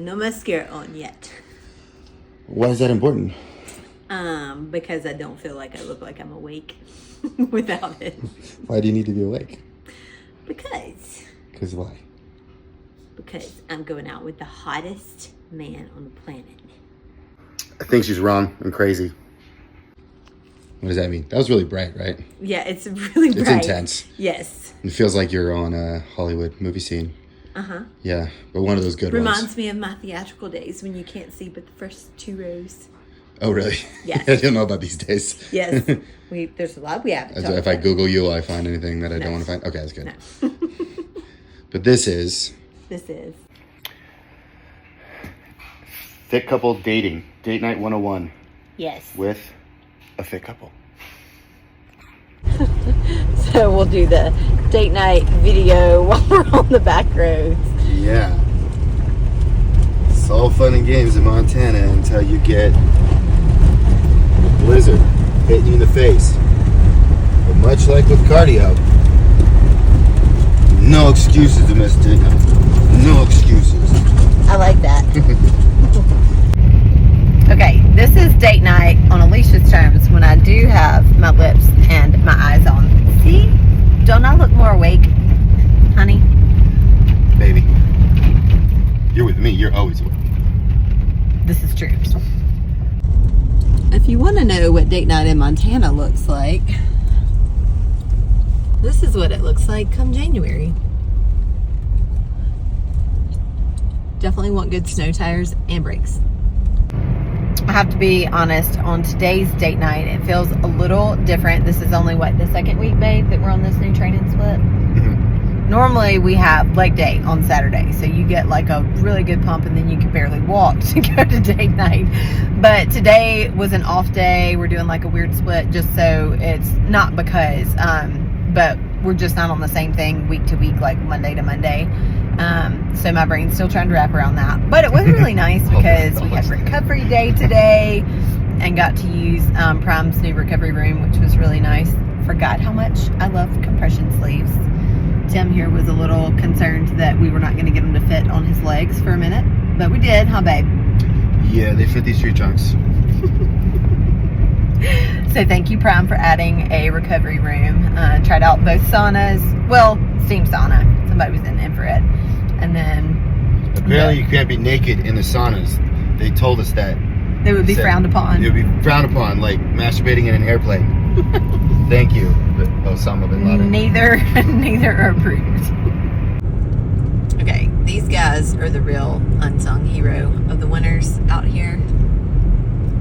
No mascara on yet. Why is that important? Because I don't feel like I look like I'm awake without it. Why do you need to be awake? Because Why? Because I'm going out with the hottest man on the planet. I think she's wrong and crazy. What does that mean? That was really bright, right? Yeah, it's really bright. It's intense. Yes. It feels like you're on a Hollywood movie scene. Uh-huh. Yeah, but one of those good Reminds ones. me of my theatrical days when you can't see but the first 2 rows. Oh, really? Yes. I don't know about these days. Yes. There's a lot we have to talk If I about. Google you, will I find anything that I don't want to find? Okay, that's good. No. But this is... Thick Couple Dating. Date Night 101. Yes. With a thick couple. So we'll do the date night video while we're on the back roads. Yeah. It's all fun and games in Montana until you get a blizzard hitting you in the face. But much like with cardio, no excuses to miss date night. No excuses. I like that. Okay, this is date night on Alicia's terms when I do have my lips and my eyes on. See? Don't I look more awake, honey? Baby, you're with me. You're always awake. This is true. If you want to know what date night in Montana looks like, this is what it looks like come January. Definitely want good snow tires and brakes. I have to be honest, on today's date night, it feels a little different. This is only, the second week, babe, that we're on this new training split? Mm-hmm. Normally, we have leg day on Saturday, so you get like a really good pump, and then you can barely walk to go to date night. But today was an off day. We're doing like a weird split, just so it's not because, but we're just not on the same thing week to week, like Monday to Monday. So my brain's still trying to wrap around that. But it was really nice because we had recovery day today and got to use Prime's new recovery room, which was really nice. Forgot how much I love compression sleeves. Tim here was a little concerned that we were not going to get them to fit on his legs for a minute. But we did, huh, babe? Yeah, they fit these tree trunks. So thank you, Prime, for adding a recovery room. Tried out both saunas. Well, steam sauna. Somebody was in infrared. And then... Apparently you can't be naked in the saunas. They told us that. It would be frowned upon. It would be frowned upon, like masturbating in an airplane. Thank you, Osama bin Laden. Neither are approved. Okay, these guys are the real unsung hero of the winters out here.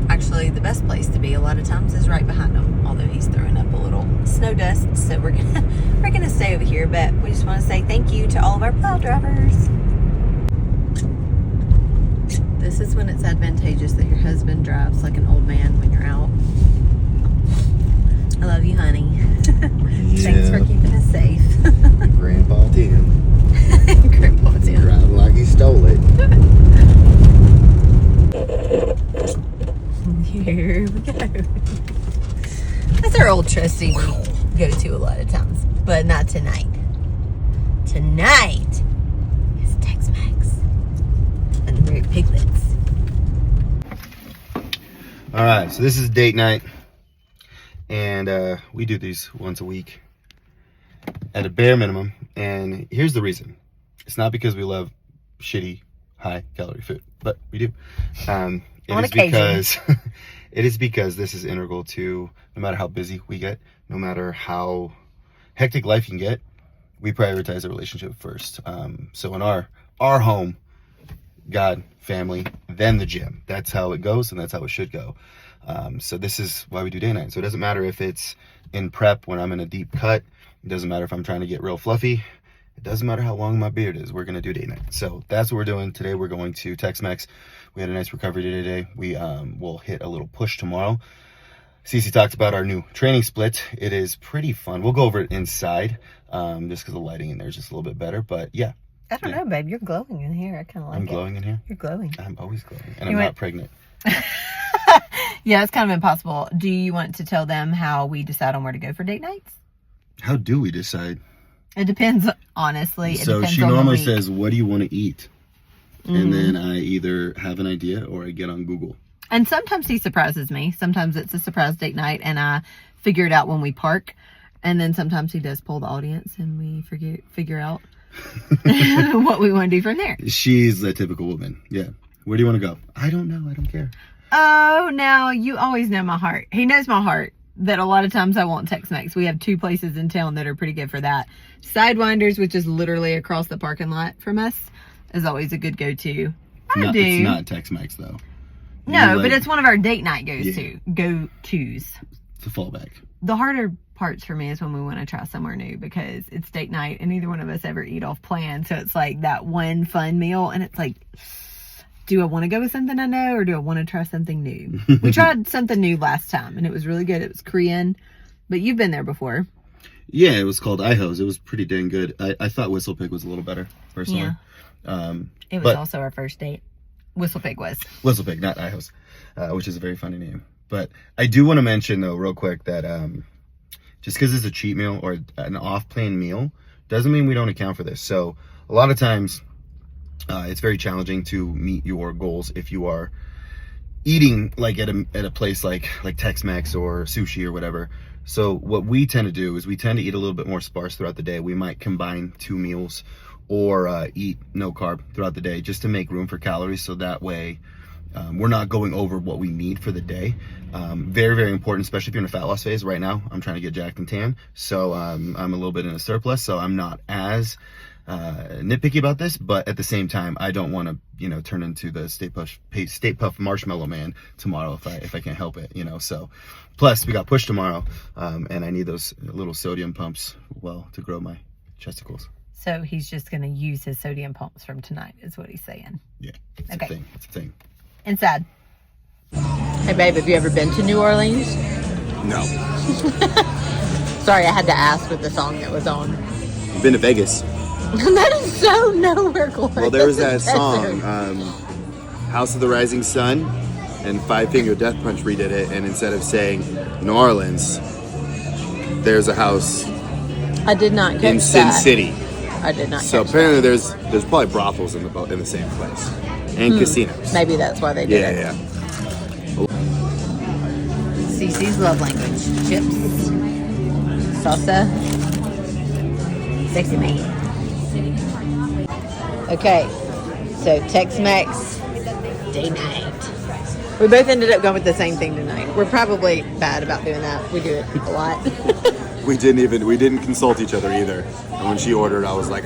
Actually, the best place to be a lot of times is right behind him, although he's throwing up a little snow dust, so we're gonna stay over here. But we just want to say thank you to all of our plow drivers. This is when it's advantageous that your husband drives like an old man when you're out. I love you, honey. Thanks for keeping us safe. Grandpa Tim. Grandpa Tim. Driving like he stole it. Here we go. That's our old trusty we go to a lot of times, but not tonight. Tonight is Tex-Mex and the Great Piglets. All right, so this is date night, and we do these once a week at a bare minimum. And here's the reason: it's not because we love shitty, high-calorie food, but we do. It is because this is integral to, no matter how busy we get, no matter how hectic life can get, we prioritize the relationship first. So in our home, God, family, then the gym. That's how it goes, and that's how it should go. So this is why we do day night. So it doesn't matter if it's in prep when I'm in a deep cut. It doesn't matter if I'm trying to get real fluffy. It doesn't matter how long my beard is. We're going to do day night. So that's what we're doing today. We're going to Tex-Mex. We had a nice recovery day today. We will hit a little push tomorrow. Cece talked about our new training split. It is pretty fun. We'll go over it inside just because the lighting in there is just a little bit better. But yeah. I don't know, babe. You're glowing in here. I kind of like it. I'm glowing in here? You're glowing. I'm always glowing. And I'm not pregnant. Yeah, it's kind of impossible. Do you want to tell them how we decide on where to go for date nights? How do we decide? It depends, honestly. So she normally says, what do you want to eat? and then I either have an idea or I get on Google. And sometimes he surprises me. Sometimes it's a surprise date night and I figure it out when we park. And then sometimes he does pull the audience and we figure out what we want to do from there. She's a typical woman. Yeah. Where do you want to go? I don't know. I don't care. Oh, now you always know my heart. He knows my heart. That a lot of times I want Tex-Mex. We have 2 places in town that are pretty good for that. Sidewinders, which is literally across the parking lot from us, is always a good go-to. It's not Tex-Mex though. No, but it's one of our date night go-tos. It's a fallback. The harder parts for me is when we want to try somewhere new because it's date night and neither one of us ever eat off plan. So it's like that one fun meal and it's like, do I want to go with something I know or do I want to try something new? We tried something new last time and it was really good. It was Korean, but you've been there before. Yeah, it was called Iho's. It was pretty dang good. I thought Whistle Pig was a little better, personally. Yeah. It was also our first date. Whistle Pig was. Whistle Pig, not Iho's, which is a very funny name. But I do want to mention, though, real quick, that just because it's a cheat meal or an off-plan meal doesn't mean we don't account for this. So a lot of times it's very challenging to meet your goals if you are eating like at a place like Tex-Mex or sushi or whatever. So what we tend to do is we tend to eat a little bit more sparse throughout the day. We might combine 2 meals or eat no carb throughout the day just to make room for calories, so that way we're not going over what we need for the day. Very, very important, especially if you're in a fat loss phase. Right now, I'm trying to get jacked and tan, so I'm a little bit in a surplus, so I'm not as nitpicky about this, but at the same time, I don't want to, turn into the Stay Puft Marshmallow Man tomorrow if I can't help it, So, plus we got push tomorrow, and I need those little sodium pumps, to grow my chesticles. So he's just going to use his sodium pumps from tonight, is what he's saying. Yeah, it's a thing. It's a thing. Inside. Hey, babe, have you ever been to New Orleans? No. Sorry, I had to ask with the song that was on. I've been to Vegas. That is so nowhere close. Well, there was that song, House of the Rising Sun, and Five Finger Death Punch redid it, and instead of saying New Orleans, there's a house I did not catch in Sin that. City. I did not. So catch apparently that. there's probably brothels in the same place and casinos. Maybe that's why they did it. Yeah. Cece's love language: chips, salsa, sexy man. Okay, so Tex-Mex day night. We both ended up going with the same thing tonight. We're probably bad about doing that. We do it a lot. We didn't consult each other either. And when she ordered, I was like,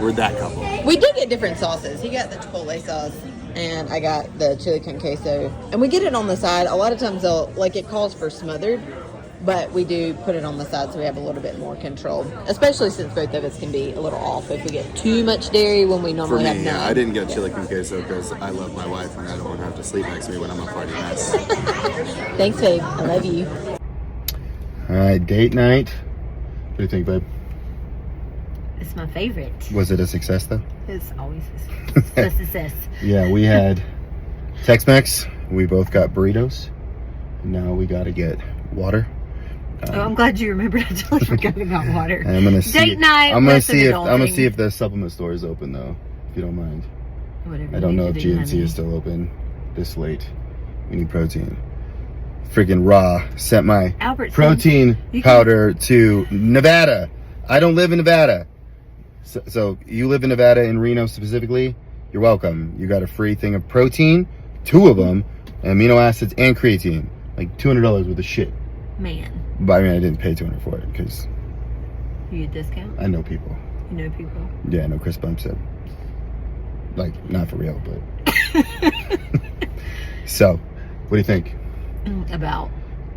we're that couple. We did get different sauces. He got the Chipotle sauce, and I got the chili con queso. And we get it on the side. A lot of times, it calls for smothered, but we do put it on the side so we have a little bit more control. Especially since both of us can be a little off if we get too much dairy when we normally have none. I didn't get chili con queso because I love my wife and I don't want to have to sleep next to me when I'm a party mess. Thanks, babe. I love you. All right, date night. What do you think, babe? It's my favorite. Was it a success, though? It's always a success. Yeah, we had Tex-Mex. We both got burritos. Now we got to get water. I'm glad you remembered. I totally forgot about water. I'm gonna see. Date night. I'm gonna see if the supplement store is open, though. If you don't mind. Whatever. I don't know if GNC is still open this late. We need protein. Freaking raw. Sent my protein powder to Nevada. I don't live in Nevada. So you live in Nevada, in Reno specifically, you're welcome. You got a free thing of protein, 2 of them, amino acids and creatine. Like $200 worth of shit. Man. But I mean, I didn't pay $200 for it because you get a discount? I know people. You know people? Yeah, I know Chris Bump said. Like, not for real, but. So, what do you think? About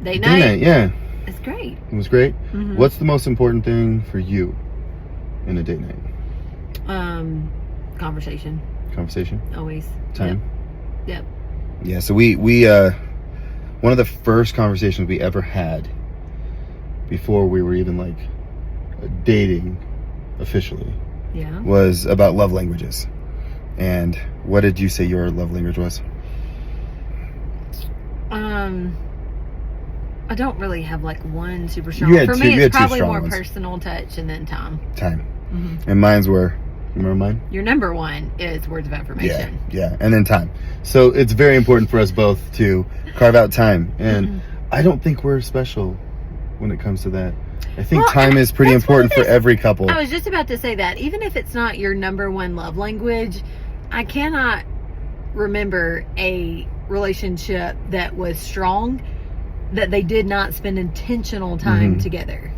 date night? Yeah. It's great. It was great? Mm-hmm. What's the most important thing for you in a date night? Conversation. Conversation? Always. Time? Yep. Yeah, so we one of the first conversations we ever had before we were even like dating officially was about love languages. And what did you say your love language was? I don't really have like one super strong. For me, it's probably more personal touch and then time. Time. Mm-hmm. And mine's were Remember mine? Your number one is words of affirmation. Yeah, and then time. So it's very important for us both to carve out time. And I don't think we're special when it comes to that. I think time is pretty important for every couple. I was just about to say that. Even if it's not your number one love language, I cannot remember a relationship that was strong that they did not spend intentional time together.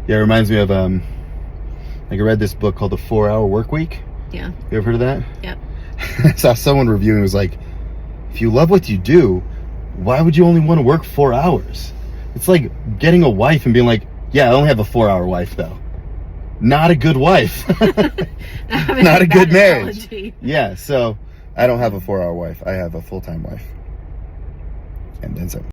Yeah, it reminds me of like I read this book called The 4-Hour Workweek. Yeah. You ever heard of that? Yep. I saw someone reviewing, it was like, if you love what you do, why would you only want to work 4 hours? It's like getting a wife and being like, yeah, I only have a 4-hour wife though. Not a good wife. Not a good marriage. Analogy. Yeah, so I don't have a 4-hour wife. I have a full-time wife. And then some.